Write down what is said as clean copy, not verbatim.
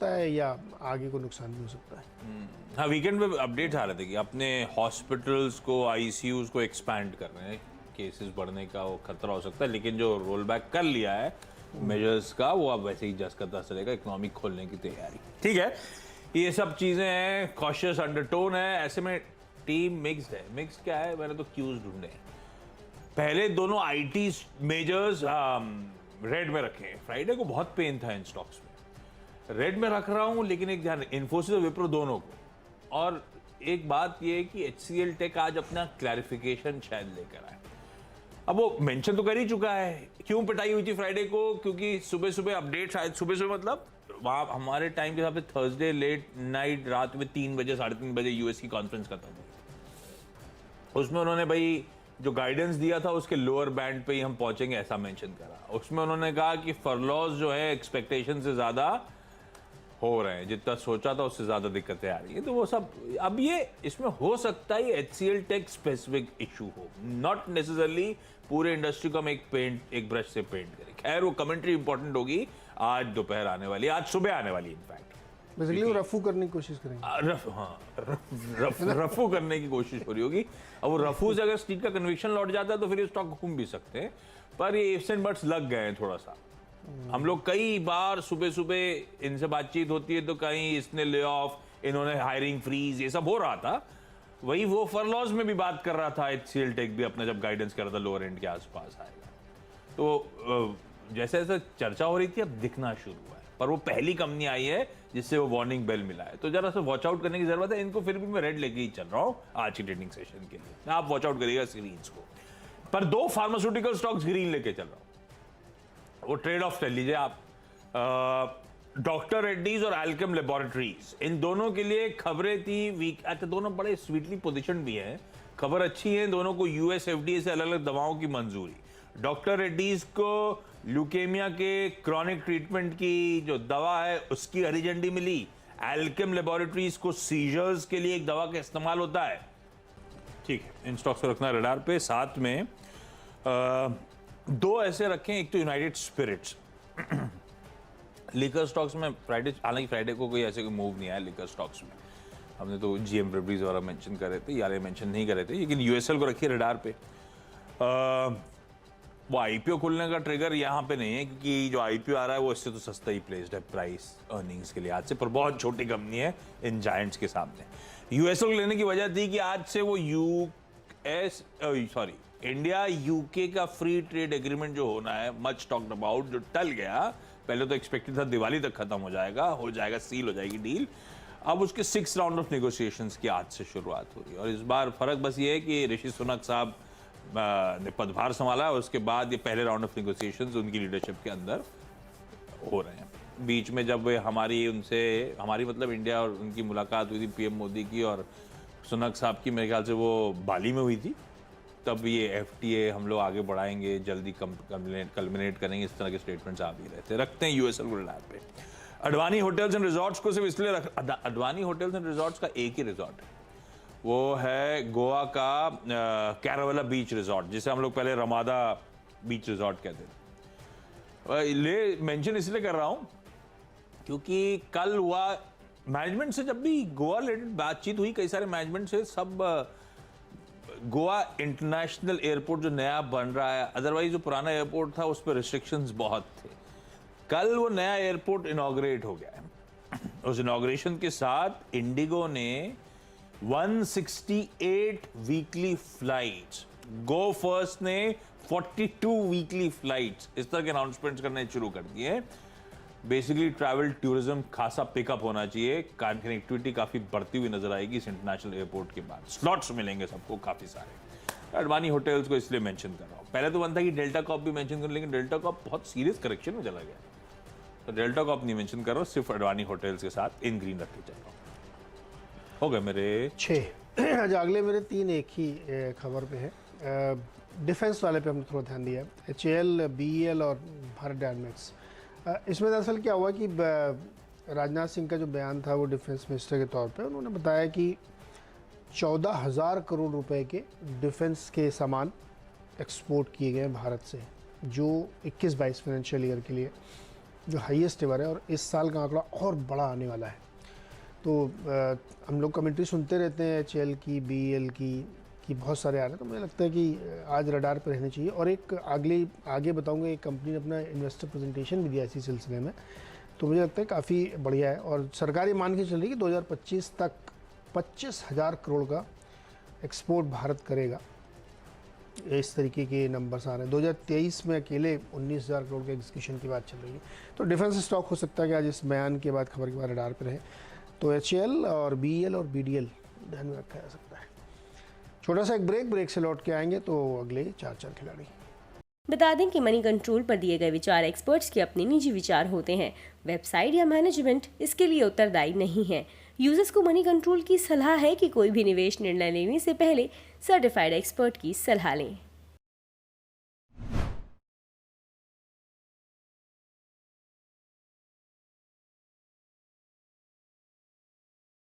है या आगे को नुकसान भी हो सकता है। हाँ, वीकेंड पे अपडेट्स आ रहे थे कि अपने हॉस्पिटल्स को, आईसीयूज को एक्सपैंड कर रहे हैं। केसेस बढ़ने का वो खतरा हो सकता है, लेकिन जो रोल बैक कर लिया है मेजर्स का, वो अब वैसे ही जस्ट करता चलेगा। इकोनॉमिक खोलने की तैयारी, ठीक है। ये सब चीजें हैं, कॉशियस अंडरटोन है। ऐसे में टीम मिक्स्ड है। मिक्स्ड क्या है, मैंने तो क्यूज ढूंढे। पहले दोनों आईटी मेजर्स रेड में रखे हैं। फ्राइडे को बहुत पेन था इन स्टॉक्स में, रेड में रख रहा हूं, लेकिन एक ध्यान, इन्फोसिस और विप्रो दोनों को। और एक बात ये है कि एचसीएल टेक आज अपना क्लैरिफिकेशन शायद लेकर आए। अब वो मेंशन तो कर ही चुका है। क्यों पिटाई हुई थी फ्राइडे को? क्योंकि सुबह सुबह अपडेट, शायद सुबह सुबह मतलब वहां हमारे टाइम के हिसाब से थर्सडे लेट नाइट, रात में 3 बजे 3:30 बजे यूएस की कॉन्फ्रेंस खत्म हुई। उसमें उन्होंने भाई जो गाइडेंस दिया था उसके लोअर बैंड पे ही हम पहुंचेंगे, ऐसा मेंशन करा। उसमें उन्होंने कहा कि फरलॉस जो है एक्सपेक्टेशन से ज्यादा हो रहे हैं, जितना सोचा था उससे ज्यादा दिक्कतें आ रही हैं। तो वो सब अब ये इसमें हो सकता है एचसीएल टेक स्पेसिफिक इशू हो, नॉट नेसेसरली पूरे इंडस्ट्री को हम एक ब्रश से पेंट करें। खैर, वो कमेंट्री इंपॉर्टेंट होगी आज दोपहर आने वाली, आज सुबह आने वाली इनफैक्ट। बेसिकली वो रफू करने की कोशिश करेंगे। रफू करने की कोशिश हो रही होगी। अब वो रफू से अगर स्टीक का कन्विक्शन लौट जाता है तो फिर ये स्टॉक घूम भी सकते हैं, पर ये इफ्स एंड बट्स लग गए हैं थोड़ा सा। हम लोग कई बार सुबह सुबह इनसे बातचीत होती है तो कहीं इसने ले ऑफ, इन्होंने हायरिंग फ्रीज, ये सब हो रहा था। वही वो फरलॉस में भी बात कर रहा था एचसीएल टेक भी, अपना जब गाइडेंस कर रहा था लोअर एंड के आसपास आएगा। तो जैसे जैसे चर्चा हो रही थी अब दिखना शुरू हुआ है, पर वो पहली कंपनी आई है जिससे वो वार्निंग बेल मिला है। तो जरा सा वॉच आउट करने की जरूरत है इनको। फिर भी मैं रेड लेके ही चल रहा हूं आज की ट्रेडिंग सेशन के लिए। आप वॉच आउट करिएगा सीरीज को। पर 2 फार्मास्यूटिकल स्टॉक्स ग्रीन लेके चल रहा हूं, वो ट्रेड ऑफ कर लीजिए आप। डॉक्टर रेड्डीज और एल्केम लेबोरेटरीज, इन दोनों के लिए खबरें थी वीक। अच्छा, दोनों बड़े स्वीटली पोजीशन भी हैं, खबर अच्छी है। दोनों को यूएस एफडीए से अलग अलग दवाओं की मंजूरी। डॉक्टर रेड्डीज को ल्यूकेमिया के क्रॉनिक ट्रीटमेंट की जो दवा है उसकी हरी झंडी मिली। एल्केम लेबोरेटरीज को सीजर्स के लिए एक दवा का इस्तेमाल होता है, ठीक है। इन स्टॉक्स को रखना रडार पे। साथ में 2 ऐसे रखें, एक तो यूनाइटेड स्पिरिट्स। लिकर स्टॉक्स में फ्राइडे, हालांकि फ्राइडे को कोई ऐसे कोई मूव नहीं आया लिकर स्टॉक्स में। हमने तो जीएम ब्रेवरीज वगैरह मेंशन कर रहे थे, यार मेंशन नहीं कर रहे थे, लेकिन यूएसएल को रखिए रडार पे। वो आईपीओ खुलने का ट्रिगर यहाँ पे नहीं है, क्योंकि जो आईपीओ आ रहा है वो इससे तो सस्ता ही प्लेस्ड है प्राइस अर्निंग्स के लिए आज से, पर बहुत छोटी कंपनी है इन जायंट्स के सामने। यूएसएल को लेने की वजह थी कि आज से वो इंडिया यूके का फ्री ट्रेड एग्रीमेंट जो होना है, मच टॉक्ड अबाउट, जो टल गया। पहले तो एक्सपेक्टेड था दिवाली तक खत्म हो जाएगा, सील हो जाएगी डील। अब उसके 6 राउंड ऑफ नेगोशिएशंस की आज से शुरुआत हो रही है। और इस बार फर्क बस ये है कि ऋषि सुनक साहब ने पदभार संभाला, उसके बाद ये पहले राउंड ऑफ नेगोशिएशंस उनकी लीडरशिप के अंदर हो रहे हैं। बीच में जब हमारी मतलब इंडिया और उनकी मुलाकात हुई थी पीएम मोदी की और सुनक साहब की, मेरे ख्याल से वो बाली में हुई थी, तब ये एफटीए हम लोग आगे बढ़ाएंगे, जल्दी कल्मिनेट करेंगे, इस तरह के स्टेटमेंट्स आ भी रहे थे। रखते हैं यूएसएल को रडार पे। अडवाणी होटल्स एंड रिजॉर्ट्स को सिर्फ इसलिए अडवाणी होटल्स एंड रिजॉर्ट्स का एक ही रिजॉर्ट है, वो है गोवा का कैरावेला बीच रिजॉर्ट, जिसे हम लोग पहले रमादा बीच रिजॉर्ट कहते थे। मेंशन इसलिए कर रहा हूं क्योंकि कल हुआ मैनेजमेंट से, जब भी गोवा रिलेटेड बातचीत हुई कई सारे मैनेजमेंट से, सब गोवा इंटरनेशनल एयरपोर्ट जो नया बन रहा है, अदरवाइज जो पुराना एयरपोर्ट था उस पर रिस्ट्रिक्शंस बहुत थे। कल वो नया एयरपोर्ट इनॉग्रेट हो गया है। उस इनॉग्रेशन के साथ इंडिगो ने 168 वीकली फ्लाइट्स, गो फर्स्ट ने 42 वीकली फ्लाइट्स, इस तरह के अनाउंसमेंट्स करने शुरू कर दिए। बेसिकली ट्रैवल टूरिज्म खासा पिकअप होना चाहिए, कनेक्टिविटी काफी बढ़ती हुई नजर आएगी इस इंटरनेशनल एयरपोर्ट के बाद। स्लॉट्स मिलेंगे सबको काफी सारे। अडवाणी होटल्स को इसलिए मेंशन कर रहा हूं। पहले तो बनता कि डेल्टा कॉप भी मेंशन कर, लेकिन डेल्टा कॉप बहुत सीरियस करेक्शन में चला गया, तो डेल्टा कॉप नहीं मेंशन कर रहा हूं, सिर्फ अडवाणी होटल्स के साथ इन ग्रीन रख के चल रहा हूं। हो गए मेरे 6। आज अगले मेरे 3 एक ही खबर पे है। डिफेंस वाले पे हमने थोड़ा ध्यान दिया है, एचएएल, बीईएल और भारत डायनेमिक्स। इसमें दरअसल क्या हुआ कि राजनाथ सिंह का जो बयान था वो डिफेंस मिनिस्टर के तौर पे, उन्होंने बताया कि 14,000 करोड़ रुपए के डिफेंस के सामान एक्सपोर्ट किए गए भारत से, जो 21-22 फाइनेंशियल ईयर के लिए। जो हाईएस्ट एवर है, और इस साल का आंकड़ा और बड़ा आने वाला है। तो हम लोग कमेंट्री सुनते रहते हैं HL की, BEL की बहुत सारे आ रहे हैं, तो मुझे लगता है कि आज रडार पर रहनी चाहिए। और एक आगे बताऊंगा, एक कंपनी ने अपना इन्वेस्टर प्रेजेंटेशन भी दिया इसी सिलसिले में, तो मुझे लगता है काफ़ी बढ़िया है। और सरकारी मान के चल रही है कि 2025 तक 25,000 करोड़ का एक्सपोर्ट भारत करेगा। इस तरीके के नंबर्स आ रहे हैं। 2023 में अकेले 19,000 करोड़ के एग्जीक्यूशन की बात चल रही है। तो डिफेंस स्टॉक हो सकता है कि आज इस बयान के बाद, खबर के बाद रडार पर रहे। तो HL और BEL और BDL ध्यान में रखा जा सकता है। छोटा सा एक ब्रेक से लौट के आएंगे तो अगले 4 खिलाड़ी। बता दें कि मनी कंट्रोल पर दिए गए विचार एक्सपर्ट्स के अपने निजी विचार होते हैं। वेबसाइट या मैनेजमेंट इसके लिए उत्तरदायी नहीं है। यूजर्स को मनी कंट्रोल की सलाह है कि कोई भी निवेश निर्णय लेने से पहले सर्टिफाइड एक्सपर्ट की सलाह लें।